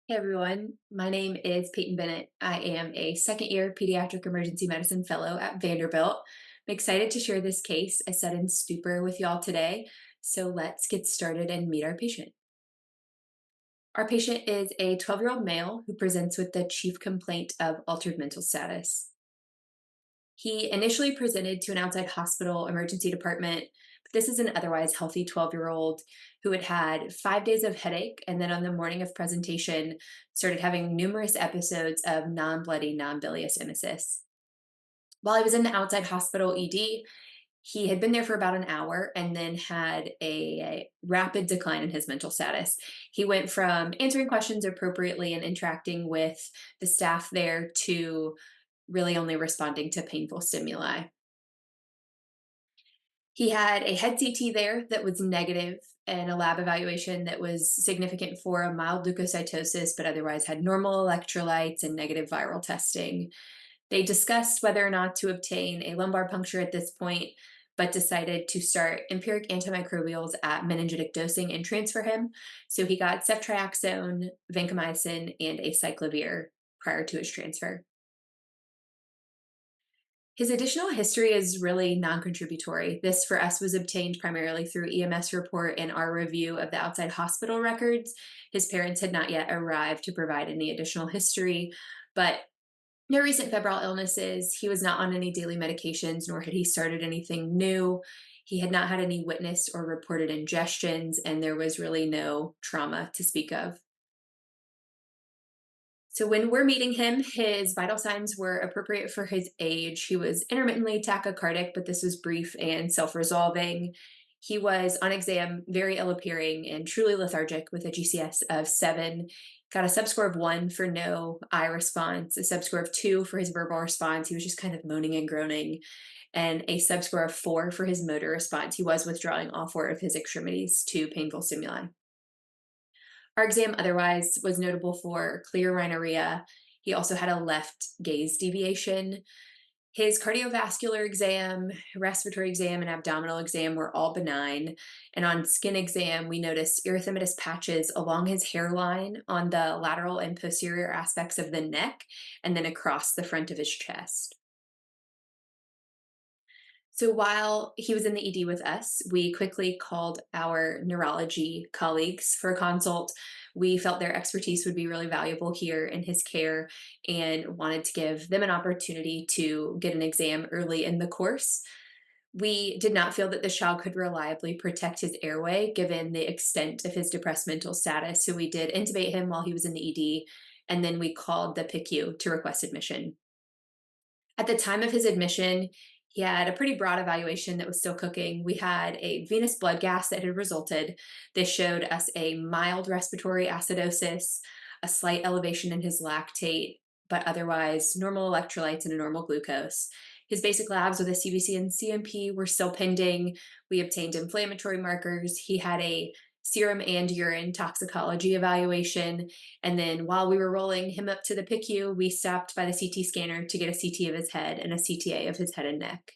Hey everyone, my name is Peyton Bennett. I am a second year pediatric emergency medicine fellow at Vanderbilt. I'm excited to share this case I set in Stupor with y'all today. So let's get started and meet our patient. Our patient is a 12-year-old male who presents with the chief complaint of altered mental status. He initially presented to an outside hospital emergency department, but this is an otherwise healthy 12-year-old who had had 5 days of headache and then on the morning of presentation started having numerous episodes of non-bloody, non-bilious emesis. While he was in the outside hospital ED, he had been there for about an hour and then had a rapid decline in his mental status. He went from answering questions appropriately and interacting with the staff there to really only responding to painful stimuli. He had a head CT there that was negative and a lab evaluation that was significant for a mild leukocytosis, but otherwise had normal electrolytes and negative viral testing. They discussed whether or not to obtain a lumbar puncture at this point, but decided to start empiric antimicrobials at meningitic dosing and transfer him. So he got ceftriaxone, vancomycin, and acyclovir prior to his transfer. His additional history is really non-contributory. This for us was obtained primarily through EMS report and our review of the outside hospital records. His parents had not yet arrived to provide any additional history, but no recent febrile illnesses. He was not on any daily medications, nor had he started anything new. He had not had any witnessed or reported ingestions, and there was really no trauma to speak of. So when we're meeting him, his vital signs were appropriate for his age. He was intermittently tachycardic, but this was brief and self-resolving. He was on exam very ill appearing and truly lethargic with a GCS of 7. Got a subscore of 1 for no eye response, a subscore of 2 for his verbal response. He was just kind of moaning and groaning, and a subscore of 4 for his motor response. He was withdrawing all 4 of his extremities to painful stimuli. Our exam otherwise was notable for clear rhinorrhea. He also had a left gaze deviation. His cardiovascular exam, respiratory exam, and abdominal exam were all benign. And on skin exam, we noticed erythematous patches along his hairline on the lateral and posterior aspects of the neck, and then across the front of his chest. So while he was in the ED with us, we quickly called our neurology colleagues for a consult. We felt their expertise would be really valuable here in his care and wanted to give them an opportunity to get an exam early in the course. We did not feel that the child could reliably protect his airway given the extent of his depressed mental status. So we did intubate him while he was in the ED, and then we called the PICU to request admission. At the time of his admission, he had a pretty broad evaluation that was still cooking. We had a venous blood gas that had resulted. This showed us a mild respiratory acidosis, a slight elevation in his lactate, but otherwise normal electrolytes and a normal glucose. His basic labs with a CBC and CMP were still pending. We obtained inflammatory markers. He had a serum and urine toxicology evaluation. And then while we were rolling him up to the PICU, we stopped by the CT scanner to get a CT of his head and a CTA of his head and neck.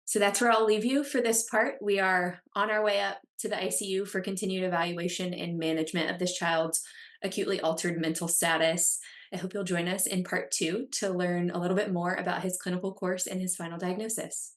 So that's where I'll leave you for this part. We are on our way up to the ICU for continued evaluation and management of this child's acutely altered mental status. I hope you'll join us in part 2 to learn a little bit more about his clinical course and his final diagnosis.